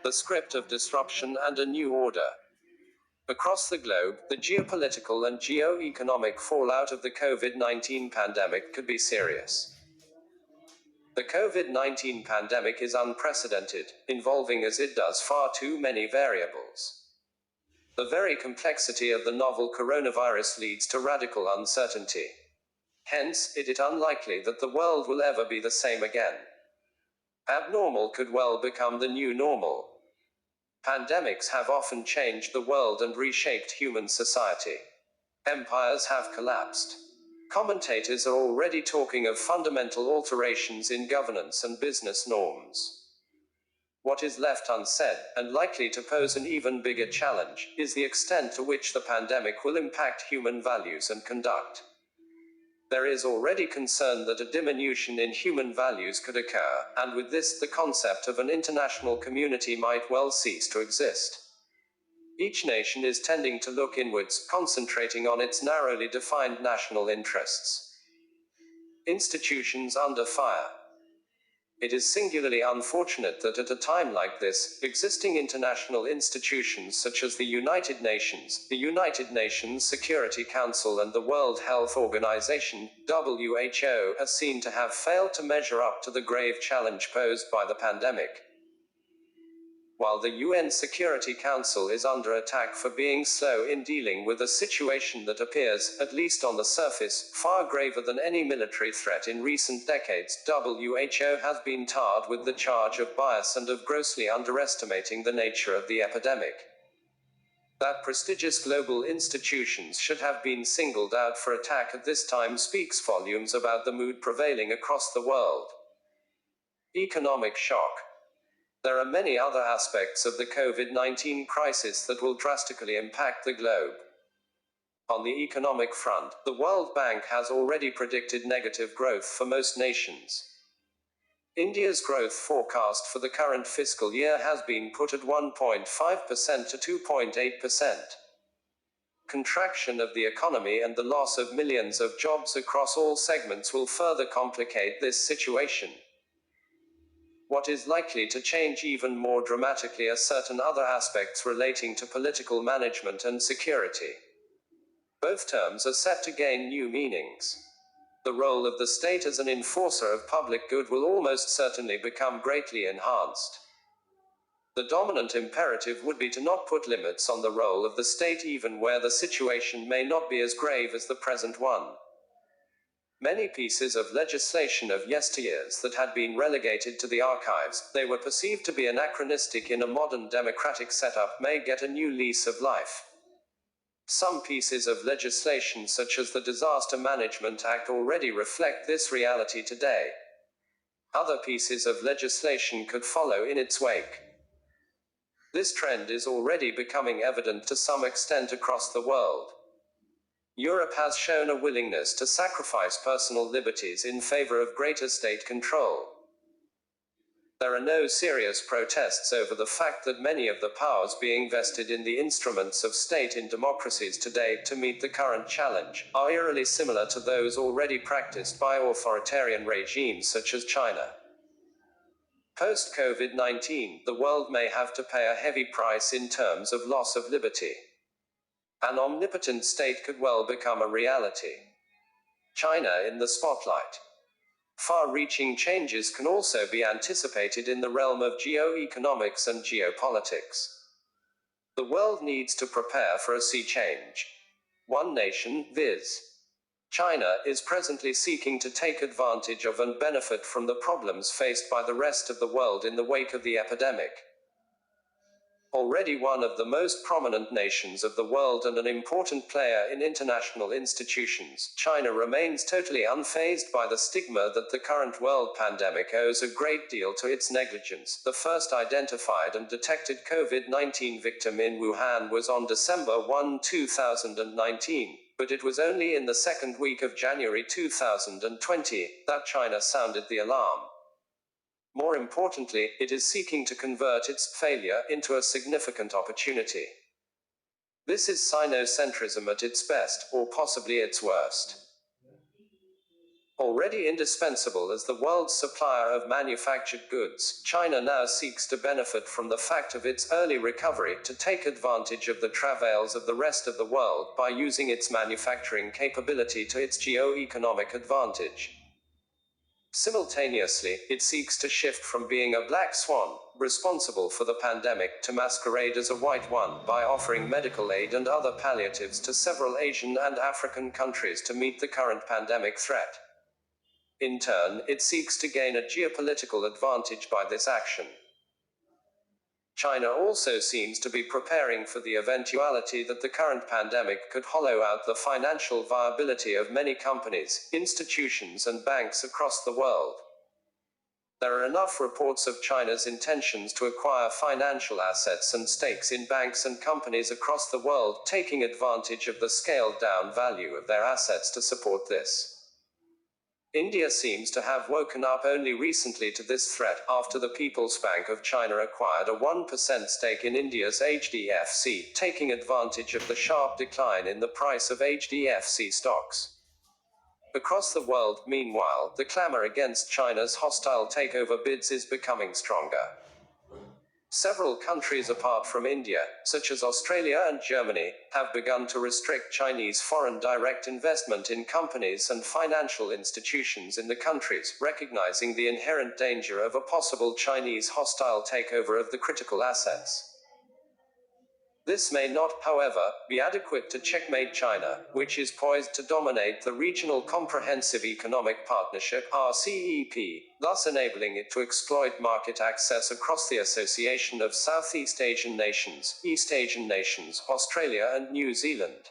the script of disruption and a new order. Across the globe, the geopolitical and geo-economic fallout of the COVID-19 pandemic could be serious. The COVID-19 pandemic is unprecedented, involving as it does far too many variables. The very complexity of the novel coronavirus leads to radical uncertainty. Hence, it is unlikely that the world will ever be the same again. Abnormal could well become the new normal. Pandemics have often changed the world and reshaped human society. Empires have collapsed. Commentators are already talking of fundamental alterations in governance and business norms. What is left unsaid, and likely to pose an even bigger challenge, is the extent to which the pandemic will impact human values and conduct. There is already concern that a diminution in human values could occur, and with this, the concept of an international community might well cease to exist. Each nation is tending to look inwards, concentrating on its narrowly defined national interests. Institutions under fire. It is singularly unfortunate that at a time like this, existing international institutions such as the United Nations Security Council and the World Health Organization, WHO, are seen to have failed to measure up to the grave challenge posed by the pandemic. While the UN Security Council is under attack for being slow in dealing with a situation that appears, at least on the surface, far graver than any military threat in recent decades, WHO has been tarred with the charge of bias and of grossly underestimating the nature of the epidemic. That prestigious global institutions should have been singled out for attack at this time speaks volumes about the mood prevailing across the world. Economic shock. There are many other aspects of the COVID-19 crisis that will drastically impact the globe. On the economic front, the World Bank has already predicted negative growth for most nations. India's growth forecast for the current fiscal year has been put at 1.5% to 2.8%. Contraction of the economy and the loss of millions of jobs across all segments will further complicate this situation. What is likely to change even more dramatically are certain other aspects relating to political management and security. Both terms are set to gain new meanings. The role of the state as an enforcer of public good will almost certainly become greatly enhanced. The dominant imperative would be to not put limits on the role of the state even where the situation may not be as grave as the present one. Many pieces of legislation of yesteryears that had been relegated to the archives, they were perceived to be anachronistic in a modern democratic setup, may get a new lease of life. Some pieces of legislation such as the Disaster Management Act already reflect this reality today. Other pieces of legislation could follow in its wake. This trend is already becoming evident to some extent across the world. Europe has shown a willingness to sacrifice personal liberties in favor of greater state control. There are no serious protests over the fact that many of the powers being vested in the instruments of state in democracies today to meet the current challenge are eerily similar to those already practiced by authoritarian regimes such as China. Post-COVID-19, the world may have to pay a heavy price in terms of loss of liberty. An omnipotent state could well become a reality. China in the spotlight. Far-reaching changes can also be anticipated in the realm of geo-economics and geopolitics. The world needs to prepare for a sea change. One nation, viz. China, is presently seeking to take advantage of and benefit from the problems faced by the rest of the world in the wake of the epidemic. Already one of the most prominent nations of the world and an important player in international institutions, China remains totally unfazed by the stigma that the current world pandemic owes a great deal to its negligence. The first identified and detected COVID-19 victim in Wuhan was on December 1, 2019, but it was only in the second week of January 2020 that China sounded the alarm. More importantly, it is seeking to convert its failure into a significant opportunity. This is sinocentrism at its best, or possibly its worst. Already indispensable as the world's supplier of manufactured goods, China now seeks to benefit from the fact of its early recovery to take advantage of the travails of the rest of the world by using its manufacturing capability to its geo-economic advantage. Simultaneously, it seeks to shift from being a black swan, responsible for the pandemic, to masquerade as a white one by offering medical aid and other palliatives to several Asian and African countries to meet the current pandemic threat. In turn, it seeks to gain a geopolitical advantage by this action. China also seems to be preparing for the eventuality that the current pandemic could hollow out the financial viability of many companies, institutions, and banks across the world. There are enough reports of China's intentions to acquire financial assets and stakes in banks and companies across the world, taking advantage of the scaled-down value of their assets to support this. India seems to have woken up only recently to this threat after the People's Bank of China acquired a 1% stake in India's HDFC, taking advantage of the sharp decline in the price of HDFC stocks. Across the world, meanwhile, the clamor against China's hostile takeover bids is becoming stronger. Several countries apart from India, such as Australia and Germany, have begun to restrict Chinese foreign direct investment in companies and financial institutions in the countries, recognizing the inherent danger of a possible Chinese hostile takeover of the critical assets. This may not, however, be adequate to checkmate China, which is poised to dominate the Regional Comprehensive Economic Partnership (RCEP), thus enabling it to exploit market access across the Association of Southeast Asian Nations, East Asian Nations, Australia and New Zealand.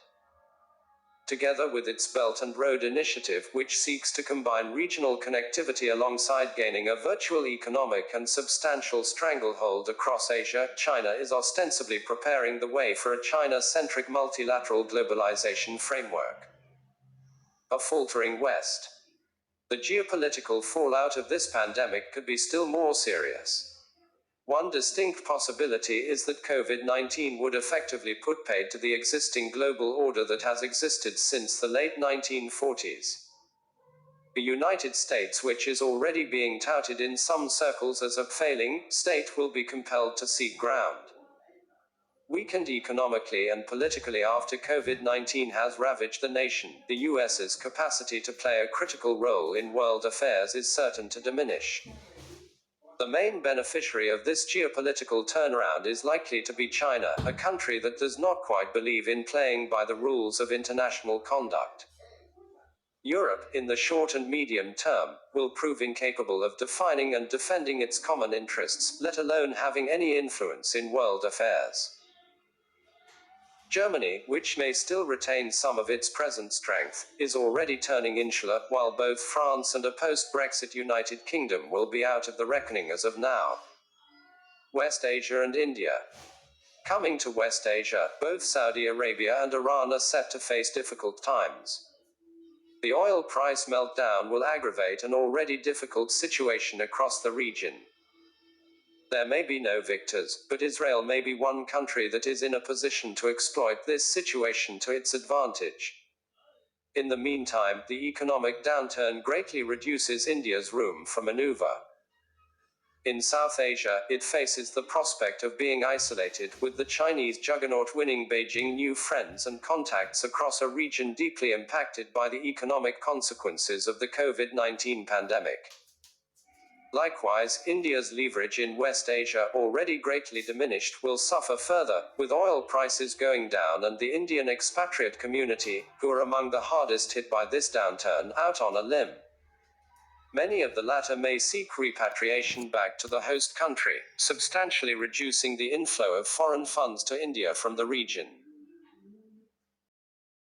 Together with its Belt and Road Initiative, which seeks to combine regional connectivity alongside gaining a virtual economic and substantial stranglehold across Asia, China is ostensibly preparing the way for a China-centric multilateral globalization framework. A faltering West. The geopolitical fallout of this pandemic could be still more serious. One distinct possibility is that COVID-19 would effectively put paid to the existing global order that has existed since the late 1940s. The United States, which is already being touted in some circles as a failing state, will be compelled to seek ground. Weakened economically and politically after COVID-19 has ravaged the nation, the US's capacity to play a critical role in world affairs is certain to diminish. The main beneficiary of this geopolitical turnaround is likely to be China, a country that does not quite believe in playing by the rules of international conduct. Europe, in the short and medium term, will prove incapable of defining and defending its common interests, let alone having any influence in world affairs. Germany, which may still retain some of its present strength, is already turning insular, while both France and a post-Brexit United Kingdom will be out of the reckoning as of now. West Asia and India. Coming to West Asia, both Saudi Arabia and Iran are set to face difficult times. The oil price meltdown will aggravate an already difficult situation across the region. There may be no victors, but Israel may be one country that is in a position to exploit this situation to its advantage. In the meantime, the economic downturn greatly reduces India's room for maneuver. In South Asia, it faces the prospect of being isolated, with the Chinese juggernaut winning Beijing new friends and contacts across a region deeply impacted by the economic consequences of the COVID-19 pandemic. Likewise, India's leverage in West Asia, already greatly diminished, will suffer further, with oil prices going down and the Indian expatriate community, who are among the hardest hit by this downturn, out on a limb. Many of the latter may seek repatriation back to the host country, substantially reducing the inflow of foreign funds to India from the region.